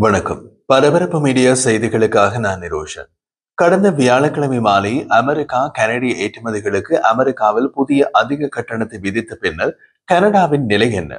வணக்கம். பரபரப்பு மீடியா செய்திகளுக்காக நான் நிரோஷன். கடந்த வியாழக்கிழமை மாலை அமெரிக்கா கனடிய ஏற்றுமதிகளுக்கு அமெரிக்காவில் புதிய அதிக கட்டணத்தை விதித்த பின்னர் கனடாவின் நிலை என்ன?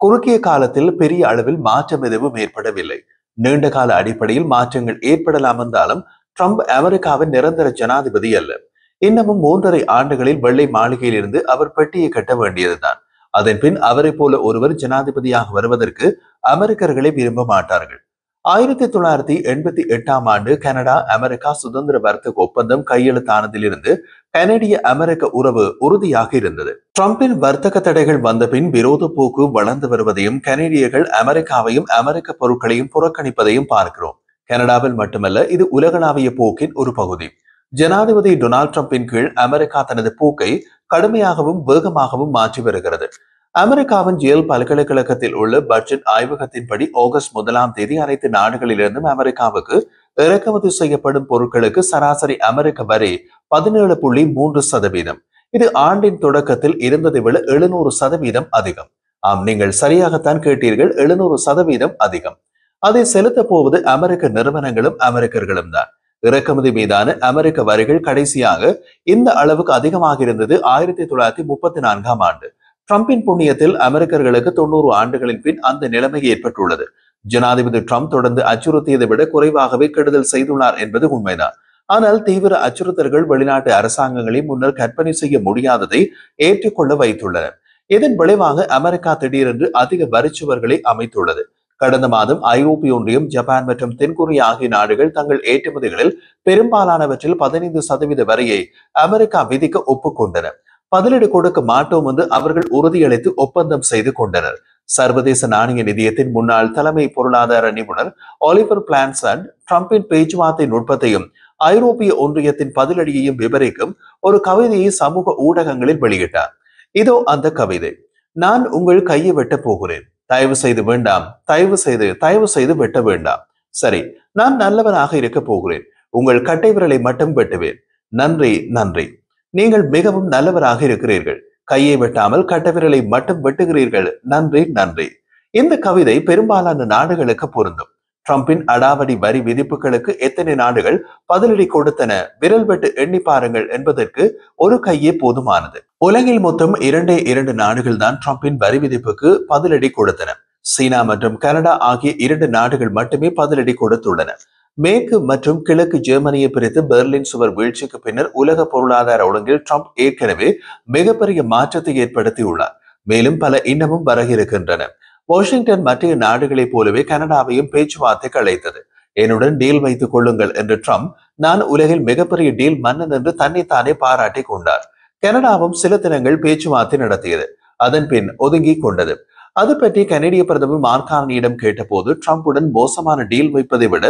குறுகிய காலத்தில் பெரிய அளவில் மாற்றம் எதுவும் ஏற்படவில்லை. நீண்ட கால அடிப்படையில் மாற்றங்கள் ஏற்படலாம் என்றாலும் ட்ரம்ப் அமெரிக்காவின் நிரந்தர ஜனாதிபதி அல்ல. இன்னமும் 3.5 ஆண்டுகளில் வெள்ளை மாளிகையில் இருந்து அவர் பெட்டியை கட்ட வேண்டியதுதான். அதன் பின் அவரை போல ஒருவர் ஜனாதிபதியாக வருவதற்கு அமெரிக்கர்களை விரும்ப மாட்டார்கள். 1988ஆம் ஆண்டு கனடா அமெரிக்கா சுதந்திர வர்த்தக ஒப்பந்தம் கையெழுத்தானதிலிருந்து கனடிய அமெரிக்க உறவு உறுதியாக இருந்தது. ட்ரம்பின் வர்த்தக தடைகள் வந்த பின் விரோத போக்கு வளர்ந்து வருவதையும் கனடியர்கள் அமெரிக்காவையும் அமெரிக்க பொருட்களையும் புறக்கணிப்பதையும் பார்க்கிறோம். கனடாவில் மட்டுமல்ல, இது உலகளாவிய போக்கின் ஒரு பகுதி. ஜனாதிபதி டொனால்ட் ட்ரம்பின் கீழ் அமெரிக்கா தனது போக்கை கடுமையாகவும் வேகமாகவும் மாற்றி வருகிறது. அமெரிக்காவின் ஜேல் பல்கலைக்கழகத்தில் உள்ள பட்ஜெட் ஆய்வகத்தின்படி ஆகஸ்ட் 1ஆம் தேதி அனைத்து நாடுகளிலிருந்தும் அமெரிக்காவுக்கு இறக்குமதி செய்யப்படும் பொருட்களுக்கு சராசரி அமெரிக்க வரி 17.3%. இது ஆண்டின் தொடக்கத்தில் இருந்ததை விட 700% அதிகம். ஆம், நீங்கள் சரியாகத்தான் கேட்டீர்கள், 700% அதிகம். அதை செலுத்த போவது அமெரிக்க நிறுவனங்களும் அமெரிக்கர்களும் தான். இறக்குமதி மீதான அமெரிக்க வரிகள் கடைசியாக இந்த அளவுக்கு அதிகமாக இருந்தது 1934ஆம் ஆண்டு. ட்ரம்பின் புண்ணியத்தில் அமெரிக்கர்களுக்கு 90 ஆண்டுகளின் பின் அந்த நிலைமை ஏற்பட்டுள்ளது. ஜனாதிபதி ட்ரம்ப் தொடர்ந்து அச்சுறுத்தியதை விட குறைவாகவே கெடுதல் செய்துள்ளார் என்பது உண்மைதான். ஆனால் தீவிர அச்சுறுத்தல்கள் வெளிநாட்டு அரசாங்கங்களை முன்னர் கற்பனை செய்ய முடியாததை ஏற்றுக்கொள்ள வைத்துள்ளனர். இதன் விளைவாக அமெரிக்கா திடீரென்று அதிக வரிச்சுவர்களை அமைத்துள்ளது. கடந்த மாதம் ஐரோப்பிய ஒன்றியம், ஜப்பான் மற்றும் தென்கொரியா ஆகிய நாடுகள் தங்கள் ஏற்றுமதிகளில் பெரும்பாலானவற்றில் 15% வரியை அமெரிக்கா விதிக்க ஒப்புக்கொண்டன. பதிலடி கொடுக்க மாட்டோம் என்று அவர்கள் உறுதியளித்து ஒப்பந்தம் செய்து கொண்டனர். சர்வதேச நாணய நிதியத்தின் முன்னாள் தலைமை பொருளாதார நிபுணர் ஆலிவர் பிளான்சன் ட்ரம்பின் பேச்சுவார்த்தை நுட்பத்தையும் ஐரோப்பிய ஒன்றியத்தின் பதிலடியையும் விவரிக்கும் ஒரு கவிதையை சமூக ஊடகங்களில் வெளியிட்டார். இதோ அந்த கவிதை. நான் உங்கள் கையை வெட்ட போகிறேன். தயவு செய்து வேண்டாம். தயவு செய்து வெட்ட வேண்டாம். சரி, நான் நல்லவனாக இருக்க போகிறேன். உங்கள் கட்டை விரலை மட்டும் வெட்டுவேன். நன்றி, நன்றி. நீங்கள் மிகவும் நல்லவராக இருக்கிறீர்கள். கையை வெட்டாமல் கட்டவிரலை மட்டும் வெட்டுகிறீர்கள். நன்றி, நன்றி. இந்த கவிதை பெரும்பாலான நாடுகளுக்கு பொருந்தும். ட்ரம்பின் அடாவடி வரி விதிப்புகளுக்கு எத்தனை நாடுகள் பதிலடி கொடுத்தன? விரல் வெட்டு எண்ணி பாருங்கள் என்பதற்கு ஒரு கையே போதுமானது. உலகில் மொத்தம் 2 நாடுகள் தான் ட்ரம்பின் வரி விதிப்புக்கு பதிலடி கொடுத்தன. சீனா மற்றும் கனடா ஆகிய 2 நாடுகள் மட்டுமே பதிலடி கொடுத்துள்ளன. மேற்கு மற்றும் கிழக்கு ஜெர்மனியை பிரித்து பெர்லின் சுவர் வீழ்ச்சிக்கு பின்னர் உலக பொருளாதார ஒழுங்கில் ட்ரம்ப் ஏற்கனவே மிகப்பெரிய மாற்றத்தை ஏற்படுத்தியுள்ளார். மேலும் பல இன்னமும் வர இருக்கின்றன. வாஷிங்டன் மற்ற நாடுகளைப் போலவே கனடாவையும் பேச்சுவார்த்தைக்கு அழைத்தது. என்னுடன் டீல் வைத்துக் கொள்ளுங்கள் என்று ட்ரம்ப், நான் உலகில் மிகப்பெரிய டீல் மன்னன் என்று தன்னைத்தானே பாராட்டி கொண்டார். கனடாவும் சில தினங்கள் பேச்சுவார்த்தை நடத்தியது. அதன் பின் ஒதுங்கி கொண்டது. அது பற்றி கனடிய பிரதமர் மார்க் கார்னியிடம் கேட்டபோது, ட்ரம்புடன் மோசமான டீல் வைப்பதை விட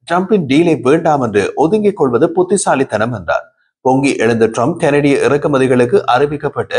ட்ரம்பின் டீலை வேண்டாம் என்று ஒதுங்கிக் கொள்வது புத்திசாலித்தனம் என்றார். பொங்கி எழுந்த ட்ரம்ப் கனடிய இறக்குமதிகளுக்கு அறிவிக்கப்பட்ட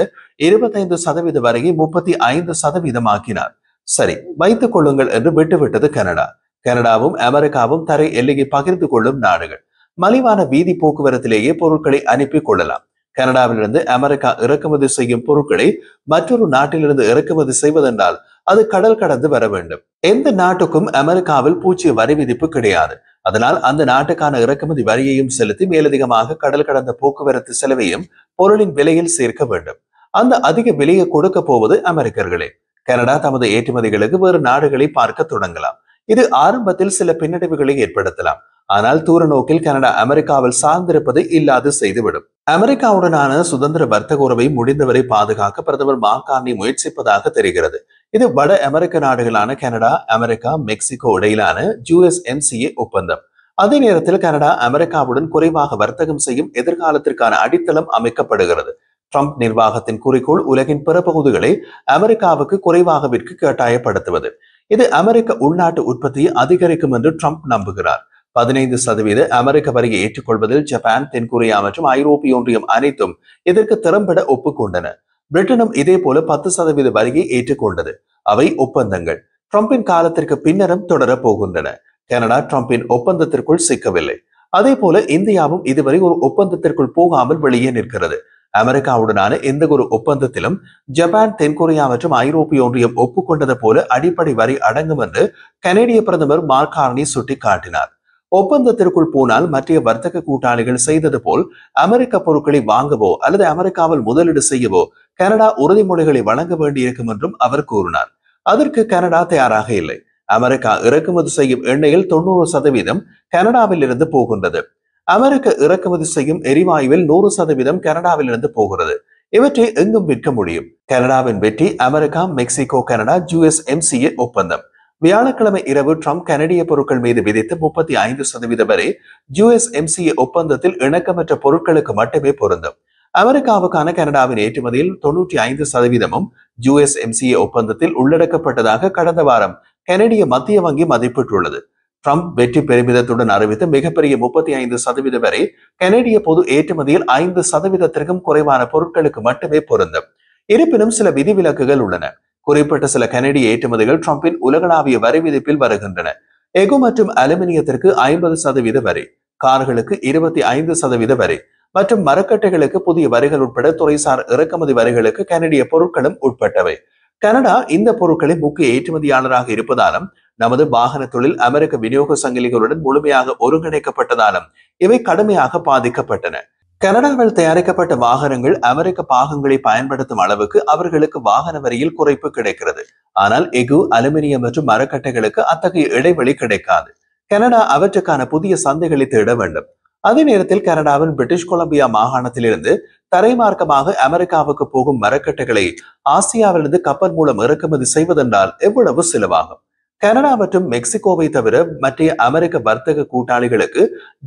25% வரையை 35% ஆக்கினார். சரி, வைத்துக் கொள்ளுங்கள் என்று விட்டுவிட்டது கனடா. கனடாவும் அமெரிக்காவும் தரை எல்லையை பகிர்ந்து கொள்ளும் நாடுகள். மலிவான வீதி போக்குவரத்திலேயே பொருட்களை அனுப்பி கொள்ளலாம். கனடாவிலிருந்து அமெரிக்கா இறக்குமதி செய்யும் பொருட்களை மற்றொரு நாட்டிலிருந்து இறக்குமதி செய்வதென்றால் அது கடல் கடந்து வர வேண்டும். எந்த நாட்டுக்கும் அமெரிக்காவில் பூச்சிய வரி விதிப்பு கிடையாது. அதனால் அந்த நாட்டுக்கான இறக்குமதி வரியையும் செலுத்தி மேலதிகமாக கடல் கடந்த போக்குவரத்து செலவையும் பொருளின் விலையில் சேர்க்க வேண்டும். அந்த அதிக விலையை கொடுக்க போவது அமெரிக்கர்களே. கனடா தமது ஏற்றுமதிகளுக்கு வேறு நாடுகளை பார்க்க தொடங்கலாம். இது ஆரம்பத்தில் சில பின்னடைவுகளை ஏற்படுத்தலாம். ஆனால் தூர நோக்கில் கனடா அமெரிக்காவில் சார்ந்திருப்பதை இல்லாது செய்துவிடும். அமெரிக்காவுடனான சுதந்திர வர்த்தக உறவை முடிந்தவரை பாதுகாக்க பிரதமர் மார்க் கார்னி முயற்சிப்பதாக தெரிகிறது. இது வட அமெரிக்க நாடுகளான கனடா, அமெரிக்கா, மெக்சிகோ இடையிலான USMCA ஒப்பந்தம். அதே நேரத்தில் கனடா அமெரிக்காவுடன் குறைவாக வர்த்தகம் செய்யும் எதிர்காலத்திற்கான அடித்தளம் அமைக்கப்படுகிறது. ட்ரம்ப் நிர்வாகத்தின் குறிக்கோள் உலகின் பிற பகுதிகளை அமெரிக்காவுக்கு குறைவாக விற்க கட்டாயப்படுத்துவது. இது அமெரிக்க உள்நாட்டு உற்பத்தியை அதிகரிக்கும் என்று ட்ரம்ப் நம்புகிறார். 15% அமெரிக்க வரியை ஏற்றுக்கொள்வதில் ஜப்பான், தென்கொரியா மற்றும் ஐரோப்பிய ஒன்றியம் அனைத்தும் இதற்கு திறம்பட ஒப்புக்கொண்டன. பிரிட்டனும் இதே போல 10% வரியை ஏற்றுக்கொண்டது. அவை ஒப்பந்தங்கள். ட்ரம்பின் காலத்திற்கு பின்னரும் தொடரப் போகின்றன. கனடா ட்ரம்பின் ஒப்பந்தத்திற்குள் சிக்கவில்லை. அதே போல இந்தியாவும் இதுவரை ஒரு ஒப்பந்தத்திற்குள் போகாமல் வெளியே நிற்கிறது. அமெரிக்காவுடனான எந்த ஒரு ஒப்பந்தத்திலும் ஜப்பான், தென்கொரியா மற்றும் ஐரோப்பிய ஒன்றியம் ஒப்புக்கொண்டது போல அடிப்படை வரி அடங்கும் என்று கனேடிய பிரதமர் மார்க் கார்னி சுட்டிக்காட்டினார். ஒப்பந்தத்திற்குள் போனால் மற்ற வர்த்தக கூட்டாளிகள் செய்தது போல் அமெரிக்க பொருட்களை வாங்கவோ அல்லது அமெரிக்காவில் முதலீடு செய்யவோ கனடா உறுதிமொழிகளை வழங்க வேண்டியிருக்கும் என்றும் அவர் கூறினார். அதற்கு கனடா தயாராக இல்லை. அமெரிக்கா இறக்குமதி செய்யும் எண்ணெயில் 90% கனடாவில் இருந்து போகின்றது. அமெரிக்க இறக்குமதி செய்யும் எரிவாயுவில் 100% கனடாவில் இருந்து போகிறது. இவற்றை எங்கும் விற்க முடியும். கனடாவின் வெற்றி அமெரிக்கா, மெக்சிகோ, கனடா USMCA ஒப்பந்தம். வியாழக்கிழமை இரவு ட்ரம்ப் கனடிய பொருட்கள் மீது விதித்த 35% வரை USMCA ஒப்பந்தத்தில் இணக்கமற்ற பொருட்களுக்கு மட்டுமே பொருந்தும். அமெரிக்காவுக்கான கனடாவின் ஏற்றுமதியில் 95% USMCA ஒப்பந்தத்தில் உள்ளடக்கப்பட்டதாக கடந்த வாரம் கனடிய மத்திய வங்கி மதிப்பிட்டுள்ளது. ட்ரம்ப் வெற்றி பெருமிதத்துடன் அறிவித்த மிகப்பெரிய 35% வரை கனடிய பொது ஏற்றுமதியில் 5%க்கும் குறைவான பொருட்களுக்கு மட்டுமே பொருந்தும். இருப்பினும் சில விதிவிலக்குகள் உள்ளன. குறிப்பிட்ட சில கனடிய ஏற்றுமதிகள் ட்ரம்பின் உலகளாவிய வரி விதிப்பில் வருகின்றன. எஃகு மற்றும் அலுமினியத்திற்கு 50% வரி, கார்களுக்கு 25% வரி மற்றும் மரக்கட்டைகளுக்கு புதிய வரிகள் உட்பட துறைசார் இறக்குமதி வரிகளுக்கு கனடிய பொருட்களும் உட்பட்டவை. கனடா இந்த பொருட்களின் முக்கிய ஏற்றுமதியாளராக இருப்பதாலும் நமது வாகன தொழில் அமெரிக்க விநியோக சங்கிலிகளுடன் முழுமையாக ஒருங்கிணைக்கப்பட்டதாலும் இவை கடுமையாக பாதிக்கப்பட்டன. கனடாவில் தயாரிக்கப்பட்ட வாகனங்கள் அமெரிக்க பாகங்களை பயன்படுத்தும் அளவுக்கு அவர்களுக்கு வாகன வரியில் குறைப்பு கிடைக்கிறது. ஆனால் எஃகு, அலுமினியம் மற்றும் மரக்கட்டைகளுக்கு அத்தகைய இடைவெளி கிடைக்காது. கனடா அவற்றுக்கான புதிய சந்தைகளை தேட வேண்டும். அதே நேரத்தில் கனடாவின் பிரிட்டிஷ் கொலம்பியா மாகாணத்திலிருந்து தரைமார்க்கமாக அமெரிக்காவுக்கு போகும் மரக்கட்டைகளை ஆசியாவிலிருந்து கப்பல் மூலம் இறக்குமதி செய்வதென்றால் எவ்வளவு செலவாகும்? கனடா மற்றும் மெக்சிகோவை தவிர மற்ற அமெரிக்க வர்த்தக கூட்டாளிகளுக்கு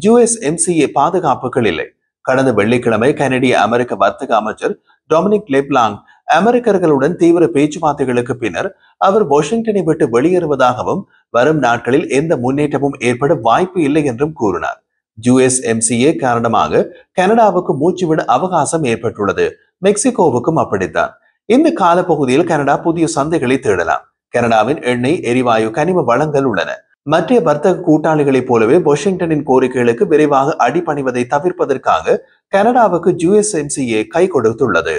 USMCA பாதுகாப்புகள் இல்லை. கடந்த வெள்ளிக்கிழமை கனடிய அமெரிக்க வர்த்தக அமைச்சர் டொமினிக் லெப்லாங் அமெரிக்கர்களுடன் தீவிர பேச்சுவார்த்தைகளுக்கு பின்னர் அவர் வாஷிங்டனை விட்டு வெளியேறுவதாகவும் வரும் நாட்களில் எந்த முன்னேற்றமும் ஏற்பட வாய்ப்பு இல்லை என்றும் கூறினார். USMCA காரணமாக கனடாவுக்கு மூச்சுவிட அவகாசம் ஏற்பட்டுள்ளது. மெக்சிகோவுக்கும் அப்படித்தான். இந்த காலப்பகுதியில் கனடா புதிய சந்தைகளை தேடலாம். கனடாவின் எண்ணெய், எரிவாயு, கனிம வளங்கள் உள்ளன. மற்ற வர்த்தக கூட்டாளிகளைப் போலவே வாஷிங்டனின் கோரிக்கைகளுக்கு விரைவாக அடிபணிவதை தவிர்ப்பதற்காக கனடாவுக்கு USMCA கை கொடுத்துள்ளது.